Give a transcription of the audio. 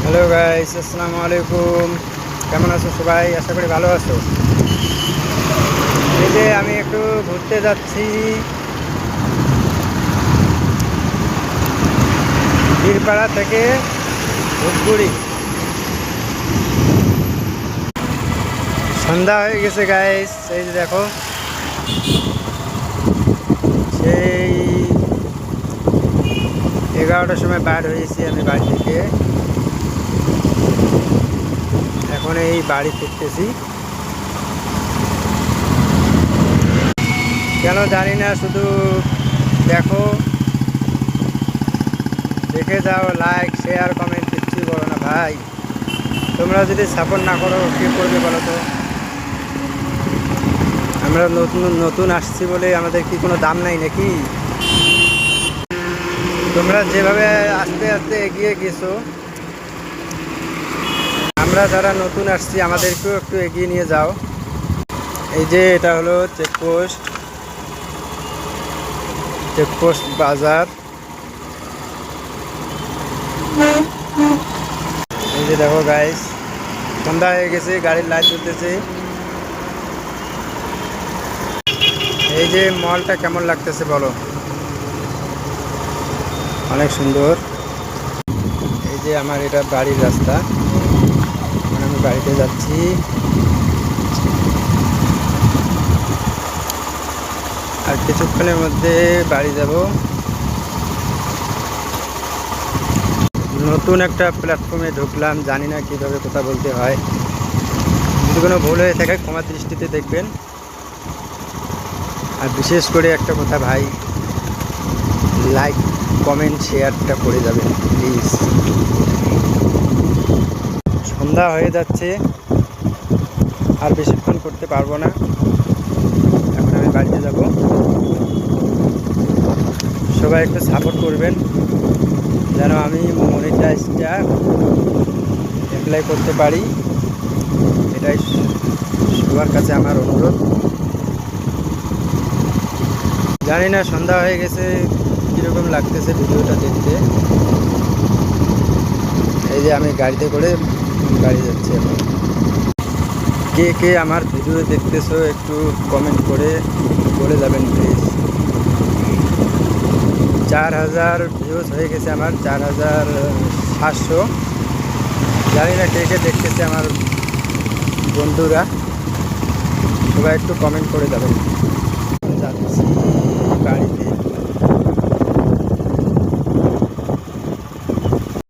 Hello guys, আসসালামু আলাইকুম। কেমন আছো সবাই? আশা করি ভালো আছো। এই যে আমি একটু ঘুরতে যাচ্ছি বীরপাড়া থেকে ধূপগুড়ি। সন্ধ্যা হয়ে গেছে গাইস, এই যে দেখো, সেই 11টার সময় বার হয়েছি আমি বাড়ি থেকে। এখন এই বাড়ি ফিরতেছি। কেন জানি না, শুধু দেখো, দেখে যাও, লাইক শেয়ার কমেন্ট কিছুই করো না ভাই। তোমরা যদি সাপোর্ট না করো কে করবে বলো তো? আমরা নতুন নতুন আসছি বলে আমাদের কি কোনো দাম নাই নাকি? তোমরা যেভাবে আস্তে আস্তে এগিয়ে গেছো, আমরা যারা নতুন আসছি আমাদেরকেও একটু এগিয়ে নিয়ে যাও। এই যে এটা হলো চেকপোস্ট বাজার। এই যে দেখো গাইস, সন্ধ্যা হয়ে গেছে, গাড়ির লাইট জ্বলতেছে। এই যে মলটা কেমন লাগতেছে বলো? অনেক সুন্দর। এই যে আমার এটা বাড়ির রাস্তা, এখন আমি বাড়িতে যাচ্ছি। আর কিছুক্ষণের মধ্যে বাড়ি যাব। নতুন একটা প্ল্যাটফর্মে ঢুকলাম, জানি না কীভাবে কথা বলতে হয়। যদি কোনো ভুল হয়ে থাকে ক্ষমার দৃষ্টিতে দেখবেন। আর বিশেষ করে একটা কথা ভাই, লাইক কমেন্ট শেয়ারটা করে যাবেন প্লিজ। সন্ধ্যা হয়ে যাচ্ছে, আর বেশিক্ষণ করতে পারবো না। এখন আমি বাড়িতে যাব। সবাই একটু সাপোর্ট করবেন যেন আমি মনিটাইজটা অ্যাপ্লাই করতে পারি, এটাই সবার কাছে আমার অনুরোধ। জানি না সন্ধ্যা হয়ে গেছে কীরকম লাগতেছে ভিডিওটা দেখতে। এই যে আমি গাড়িতে করে বাড়ি যাচ্ছি এখন। কে কে আমার ভিডিও দেখতেছো একটু কমেন্ট করে বলে যাবেন প্লিজ। 4000 ভিউজ হয়ে গেছে আমার, 4700। জানি না কে কে দেখতেছে আমার বন্ধুরা, সবাই একটু কমেন্ট করে যাবেন। যাচ্ছি বাড়িতে।